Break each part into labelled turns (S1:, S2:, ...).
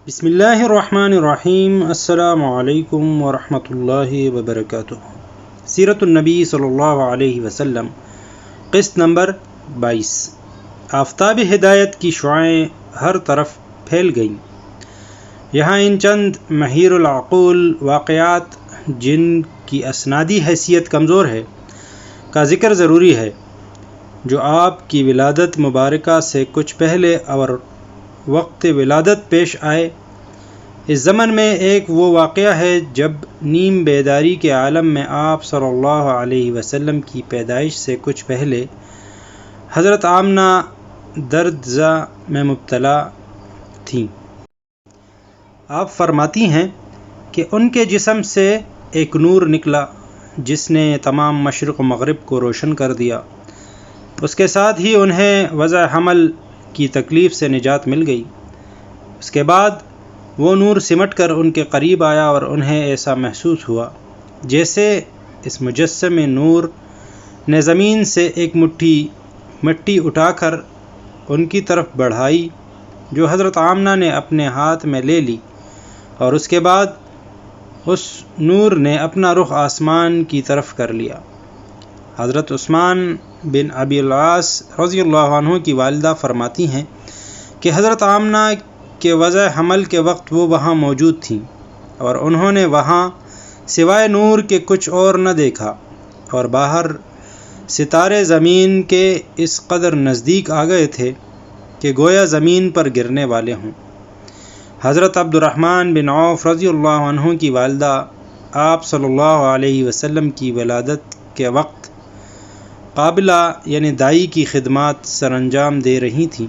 S1: بسم اللہ الرحمن الرحیم۔ السلام علیکم ورحمۃ اللہ وبرکاتہ۔ سیرت النبی صلی اللہ علیہ وسلم، قسط نمبر 22۔ آفتاب ہدایت کی شعاعیں ہر طرف پھیل گئیں۔ یہاں ان چند مہیر العقول واقعات جن کی اسنادی حیثیت کمزور ہے کا ذکر ضروری ہے، جو آپ کی ولادت مبارکہ سے کچھ پہلے اور وقت ولادت پیش آئے۔ اس زمن میں ایک وہ واقعہ ہے جب نیم بیداری کے عالم میں آپ صلی اللہ علیہ وسلم کی پیدائش سے کچھ پہلے حضرت آمنہ درد زا میں مبتلا تھیں۔ آپ فرماتی ہیں کہ ان کے جسم سے ایک نور نکلا جس نے تمام مشرق و مغرب کو روشن کر دیا۔ اس کے ساتھ ہی انہیں وضع حمل کی تکلیف سے نجات مل گئی۔ اس کے بعد وہ نور سمٹ کر ان کے قریب آیا اور انہیں ایسا محسوس ہوا جیسے اس مجسم نور نے زمین سے ایک مٹھی مٹی اٹھا کر ان کی طرف بڑھائی، جو حضرت آمنہ نے اپنے ہاتھ میں لے لی، اور اس کے بعد اس نور نے اپنا رخ آسمان کی طرف کر لیا۔ حضرت عثمان بن ابی العاص رضی اللہ عنہ کی والدہ فرماتی ہیں کہ حضرت آمنہ کے وضع حمل کے وقت وہ وہاں موجود تھیں اور انہوں نے وہاں سوائے نور کے کچھ اور نہ دیکھا، اور باہر ستارے زمین کے اس قدر نزدیک آ گئے تھے کہ گویا زمین پر گرنے والے ہوں۔ حضرت عبد الرحمن بن عوف رضی اللہ عنہ کی والدہ آپ صلی اللہ علیہ وسلم کی ولادت کے وقت قابلہ یعنی دائی کی خدمات سر انجام دے رہی تھیں۔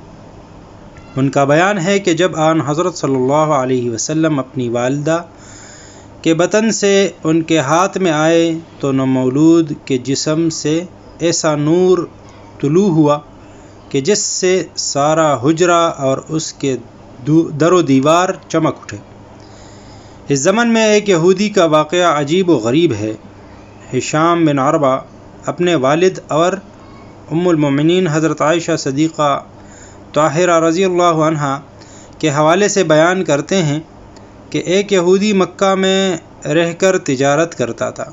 S1: ان کا بیان ہے کہ جب آن حضرت صلی اللہ علیہ وسلم اپنی والدہ کے بطن سے ان کے ہاتھ میں آئے تو نومولود کے جسم سے ایسا نور طلوع ہوا کہ جس سے سارا حجرہ اور اس کے در و دیوار چمک اٹھے۔ اس زمن میں ایک یہودی کا واقعہ عجیب و غریب ہے۔ ہشام بن عروہ اپنے والد اور ام المؤمنین حضرت عائشہ صدیقہ طاہرہ رضی اللہ عنہا کے حوالے سے بیان کرتے ہیں کہ ایک یہودی مکہ میں رہ کر تجارت کرتا تھا۔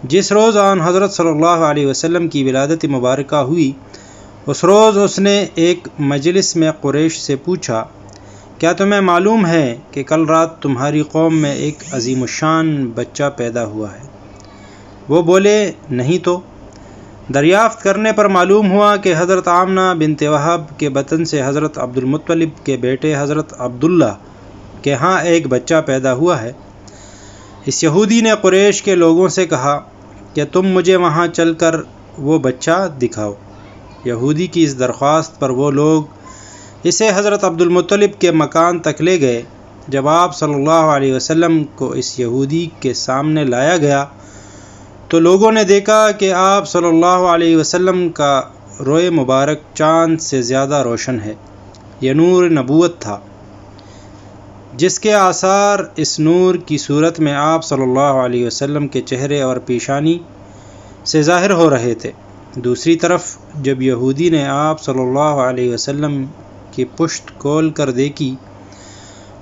S1: جس روز آن حضرت صلی اللہ علیہ وسلم کی ولادت مبارکہ ہوئی، اس روز اس نے ایک مجلس میں قریش سے پوچھا، کیا تمہیں معلوم ہے کہ کل رات تمہاری قوم میں ایک عظیم الشان بچہ پیدا ہوا ہے؟ وہ بولے، نہیں تو۔ دریافت کرنے پر معلوم ہوا کہ حضرت آمنہ بنت وہب کے بطن سے حضرت عبد المطلب کے بیٹے حضرت عبداللہ کے ہاں ایک بچہ پیدا ہوا ہے۔ اس یہودی نے قریش کے لوگوں سے کہا کہ تم مجھے وہاں چل کر وہ بچہ دکھاؤ۔ یہودی کی اس درخواست پر وہ لوگ اسے حضرت عبد المطلب کے مکان تک لے گئے۔ جب آپ صلی اللہ علیہ وسلم کو اس یہودی کے سامنے لایا گیا تو لوگوں نے دیکھا کہ آپ صلی اللہ علیہ وسلم کا روئے مبارک چاند سے زیادہ روشن ہے۔ یہ نور نبوت تھا، جس کے آثار اس نور کی صورت میں آپ صلی اللہ علیہ وسلم کے چہرے اور پیشانی سے ظاہر ہو رہے تھے۔ دوسری طرف جب یہودی نے آپ صلی اللہ علیہ وسلم کی پشت کھول کر دیکھی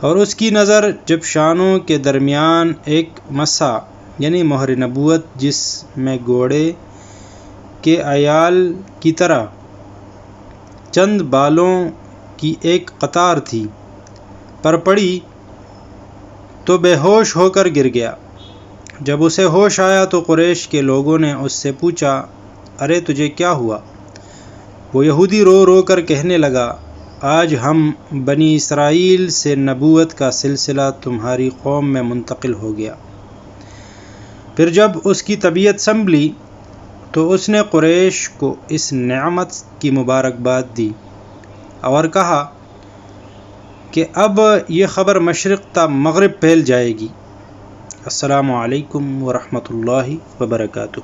S1: اور اس کی نظر جب شانوں کے درمیان ایک مسا یعنی مہر نبوت جس میں گھوڑے کے ایال کی طرح چند بالوں کی ایک قطار تھی پر پڑی تو بے ہوش ہو کر گر گیا۔ جب اسے ہوش آیا تو قریش کے لوگوں نے اس سے پوچھا، ارے تجھے کیا ہوا؟ وہ یہودی رو رو کر کہنے لگا، آج ہم بنی اسرائیل سے نبوت کا سلسلہ تمہاری قوم میں منتقل ہو گیا۔ پھر جب اس کی طبیعت سنبھلی تو اس نے قریش کو اس نعمت کی مبارکباد دی اور کہا کہ اب یہ خبر مشرق تا مغرب پھیل جائے گی۔ السلام علیکم ورحمۃ اللہ وبرکاتہ۔